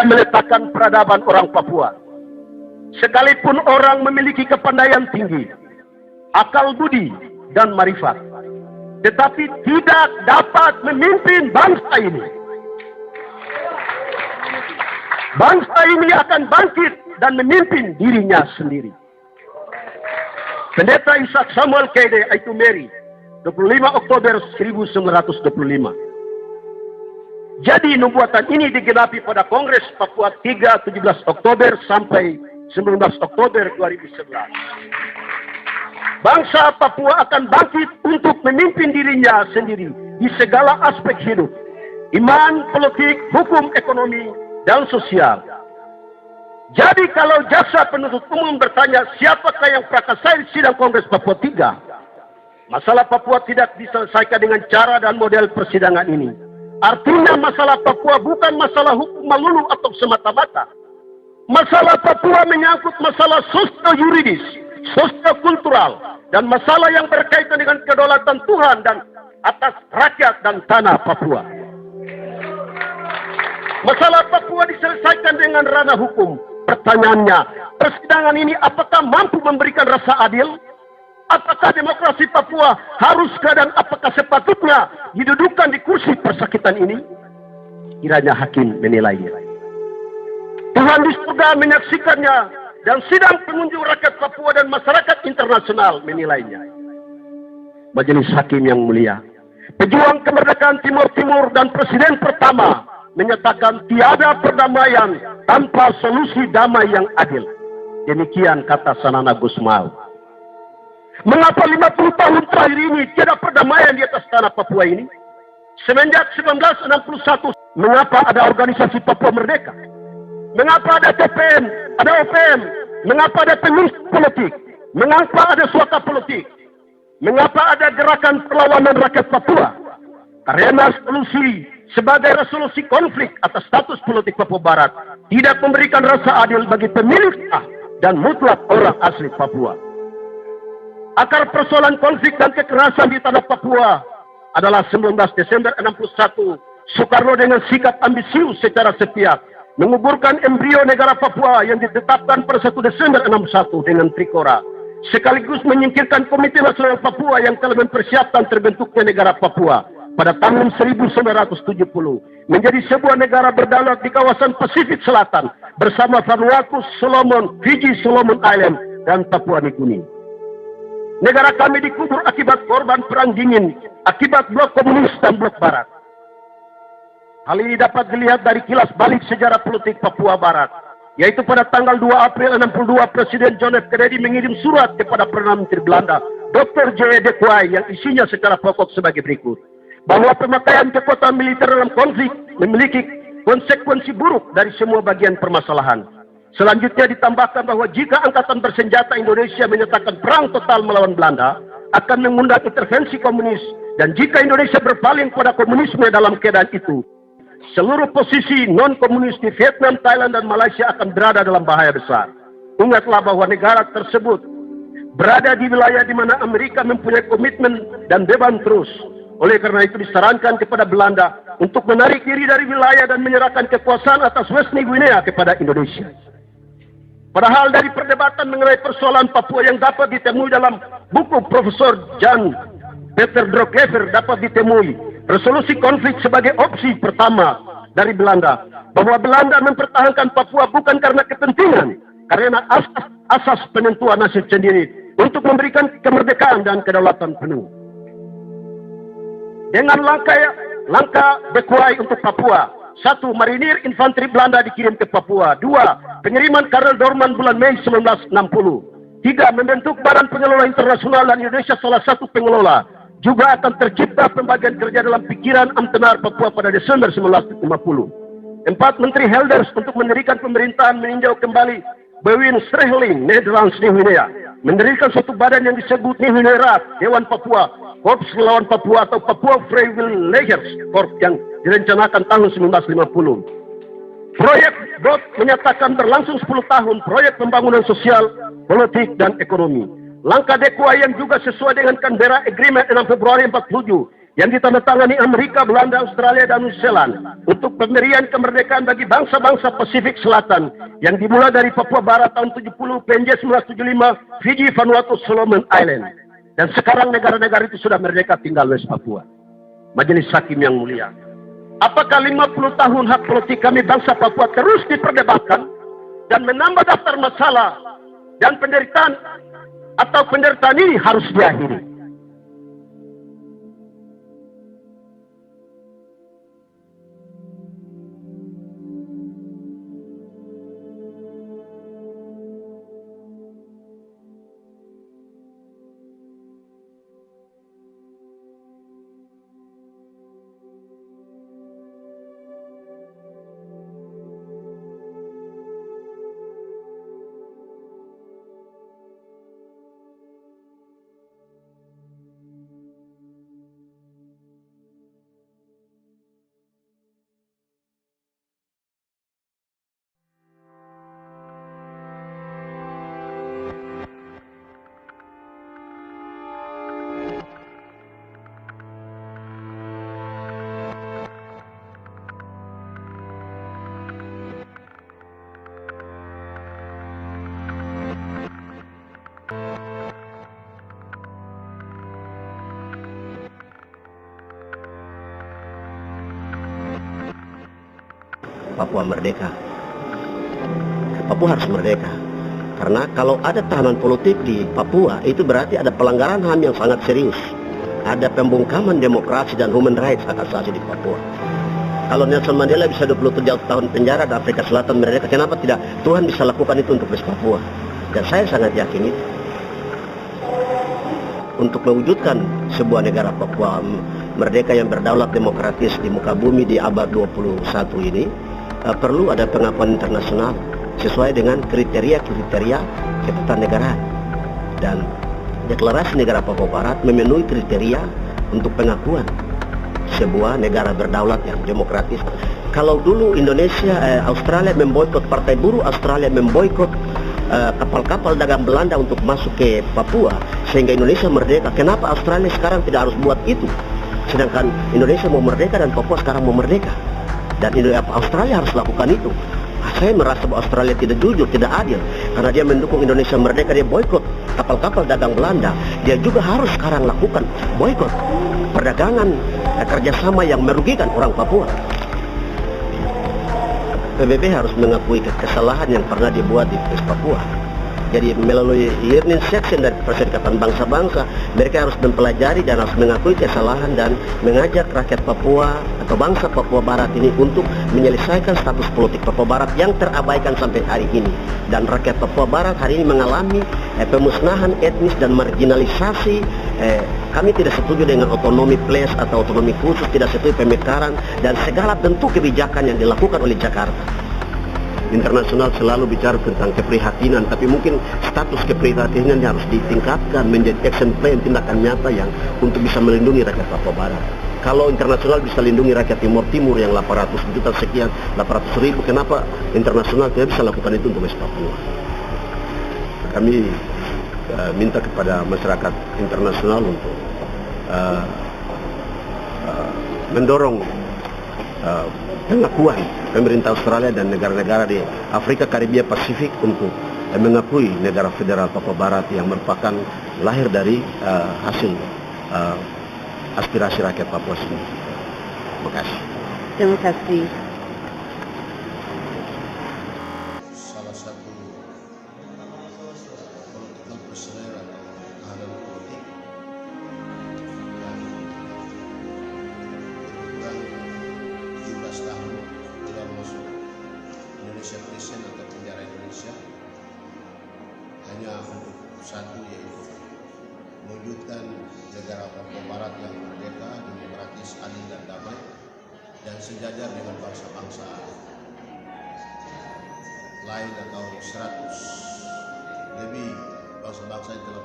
tidak meletakkan peradaban orang Papua. Sekalipun orang memiliki kepandaian tinggi, akal budi, dan marifat, tetapi tidak dapat memimpin bangsa ini. Bangsa ini akan bangkit dan memimpin dirinya sendiri. Pendeta Ishak Samuel Kede Aitumeri, 25 Oktober 1925. Jadi nubuatan ini digenapi pada Kongres Papua 3 17 Oktober sampai 19 Oktober 2011. Bangsa Papua akan bangkit untuk memimpin dirinya sendiri di segala aspek hidup, iman, politik, hukum, ekonomi, dan sosial. Jadi kalau jaksa penuntut umum bertanya siapakah yang prakasai sidang Kongres Papua 3, masalah Papua tidak diselesaikan dengan cara dan model persidangan ini. Artinya masalah Papua bukan masalah hukum melulu atau semata-mata. Masalah Papua menyangkut masalah sosio-yuridis, sosio-kultural, dan masalah yang berkaitan dengan kedaulatan Tuhan dan atas rakyat dan tanah Papua. Masalah Papua diselesaikan dengan ranah hukum. Pertanyaannya, persidangan ini apakah mampu memberikan rasa adil? Apakah demokrasi Papua haruskah dan apakah sepatutnya didudukan di kursi persakitan ini? Kiranya hakim menilainya. Tuhan di surga menyaksikannya dan sidang pengunjung rakyat Papua dan masyarakat internasional menilainya. Majelis hakim yang mulia, pejuang kemerdekaan Timur Timur dan presiden pertama menyatakan tiada perdamaian tanpa solusi damai yang adil. Demikian kata Sanana Gusmao. Mengapa 50 tahun terakhir ini tiada perdamaian di atas tanah Papua ini? Semenjak 1961, mengapa ada organisasi Papua Merdeka? Mengapa ada TPN, ada OPM? Mengapa ada pengurus politik? Mengapa ada suaka politik? Mengapa ada gerakan perlawanan rakyat Papua? Karena solusi sebagai resolusi konflik atas status politik Papua Barat tidak memberikan rasa adil bagi pemilik sah dan mutlak orang asli Papua. Akar persoalan konflik dan kekerasan di tanah Papua adalah 19 Desember 61, Soekarno dengan sikap ambisius secara sepihak menguburkan embrio negara Papua yang ditetapkan pada 1 Desember 61 dengan Trikora, sekaligus menyingkirkan Komite Nasional Papua yang telah mempersiapkan terbentuknya negara Papua pada tahun 1970 menjadi sebuah negara berdaulat di kawasan Pasifik Selatan bersama Vanuatu, Solomon, Fiji, Solomon Island, dan Papua Nugini. Negara kami dikubur akibat korban perang dingin, akibat blok komunis dan blok barat. Hal ini dapat dilihat dari kilas balik sejarah politik Papua Barat, yaitu pada tanggal 2 April 62 Presiden John F. Kennedy mengirim surat kepada Perdana Menteri Belanda, Dr. J. de Quay, yang isinya secara pokok sebagai berikut. Bahwa pemakaian kekuatan militer dalam konflik memiliki konsekuensi buruk dari semua bagian permasalahan. Selanjutnya ditambahkan bahwa jika Angkatan Bersenjata Indonesia menyatakan perang total melawan Belanda, akan mengundang intervensi komunis, dan jika Indonesia berpaling pada komunisme dalam keadaan itu, seluruh posisi non-komunis di Vietnam, Thailand, dan Malaysia akan berada dalam bahaya besar. Ingatlah bahwa negara tersebut berada di wilayah di mana Amerika mempunyai komitmen dan beban terus. Oleh karena itu disarankan kepada Belanda untuk menarik diri dari wilayah dan menyerahkan kekuasaan atas West New Guinea kepada Indonesia. Padahal dari perdebatan mengenai persoalan Papua yang dapat ditemui dalam buku Profesor Jan Peter Droklever dapat ditemui resolusi konflik sebagai opsi pertama dari Belanda, bahwa Belanda mempertahankan Papua bukan karena kepentingan, karena asas penentuan nasib sendiri untuk memberikan kemerdekaan dan kedaulatan penuh. Dengan langkah de Quay untuk Papua, 1. Marinir infanteri Belanda dikirim ke Papua. 2. Pengiriman Karel Dorman bulan Mei 1960. 3. Membentuk Badan Pengelola Internasional dan Indonesia salah satu pengelola. Juga akan tercipta pembagian kerja dalam pikiran Amtenar Papua pada Desember 1950. 4. Menteri Helders untuk mendirikan pemerintahan meninjau kembali Bewin Streheling, Nederlands New Guinea. Mendirikan suatu badan yang disebut New Guinea Raad, Dewan Papua, Korps Relawan Papua atau Papua Vrijwilligers Korps yang direncanakan tahun 1950. Proyek BOT menyatakan berlangsung 10 tahun proyek pembangunan sosial, politik, dan ekonomi. Langkah de Quay yang juga sesuai dengan Canberra Agreement 6 Februari 47 yang ditandatangani Amerika, Belanda, Australia, dan New Zealand untuk pendirian kemerdekaan bagi bangsa-bangsa Pasifik Selatan yang dimulai dari Papua Barat tahun 70, PNJ 1975, Fiji, Vanuatu, Solomon Island. Dan sekarang negara-negara itu sudah merdeka, tinggal West Papua. Majelis Hakim yang mulia, apakah 50 tahun hak politik kami bangsa Papua terus diperdebatkan dan menambah daftar masalah dan penderitaan atau penderitaan ini harus diakhiri? Papua merdeka. Papua harus merdeka. Karena kalau ada tahanan politik di Papua, itu berarti ada pelanggaran HAM yang sangat serius. Ada pembungkaman demokrasi dan human rights hak asasi di Papua. Kalau Nelson Mandela bisa 27 tahun penjara di Afrika Selatan merdeka, kenapa tidak Tuhan bisa lakukan itu untuk West Papua? Dan saya sangat yakin itu. Untuk mewujudkan sebuah negara Papua merdeka yang berdaulat demokratis di muka bumi di abad 21 ini, perlu ada pengakuan internasional sesuai dengan kriteria-kriteria ketatanegaraan. Dan deklarasi negara Papua Barat memenuhi kriteria untuk pengakuan sebuah negara berdaulat yang demokratis. Kalau dulu Australia memboikot Partai Buruh, Australia memboikot kapal-kapal dagang Belanda untuk masuk ke Papua sehingga Indonesia merdeka, kenapa Australia sekarang tidak harus buat itu? Sedangkan Indonesia mau merdeka dan Papua sekarang mau merdeka. Dan Australia harus lakukan itu. Saya merasa bahwa Australia tidak jujur, tidak adil. Karena dia mendukung Indonesia merdeka, dia boikot kapal-kapal dagang Belanda. Dia juga harus sekarang lakukan boikot perdagangan kerjasama yang merugikan orang Papua. PBB harus mengakui kesalahan yang pernah dibuat di Papua. Jadi melalui learning section dari Perserikatan Bangsa-Bangsa, mereka harus mempelajari dan harus mengakui kesalahan dan mengajak rakyat Papua atau bangsa Papua Barat ini untuk menyelesaikan status politik Papua Barat yang terabaikan sampai hari ini. Dan rakyat Papua Barat hari ini mengalami pemusnahan etnis dan marginalisasi. Kami tidak setuju dengan otonomi place atau otonomi khusus, tidak setuju pemekaran dan segala bentuk kebijakan yang dilakukan oleh Jakarta. Internasional selalu bicara tentang keprihatinan, tapi mungkin status keprihatinan harus ditingkatkan menjadi action plan, tindakan nyata yang untuk bisa melindungi rakyat Papua Barat. Kalau internasional bisa lindungi rakyat Timur yang 800 juta sekian, 800 ribu, kenapa internasional tidak bisa lakukan itu untuk West Papua? Kami minta kepada masyarakat internasional untuk mendorong pengakuan pemerintah Australia dan negara-negara di Afrika, Karibia, Pasifik untuk mengakui negara federal Papua Barat yang merupakan lahir dari hasil aspirasi rakyat Papua sendiri. Terima kasih. Terima kasih. Salah satu political prisoner atau tahanan politik yang berkurang 17 tahun tidak masuk Indonesia prison atau penjara Indonesia hanya untuk satu, yaitu mewujudkan negara Papua Barat yang merdeka, demokratis, adil dan damai dan sejajar dengan bangsa-bangsa lain atau 100 lebih bangsa-bangsa yang telah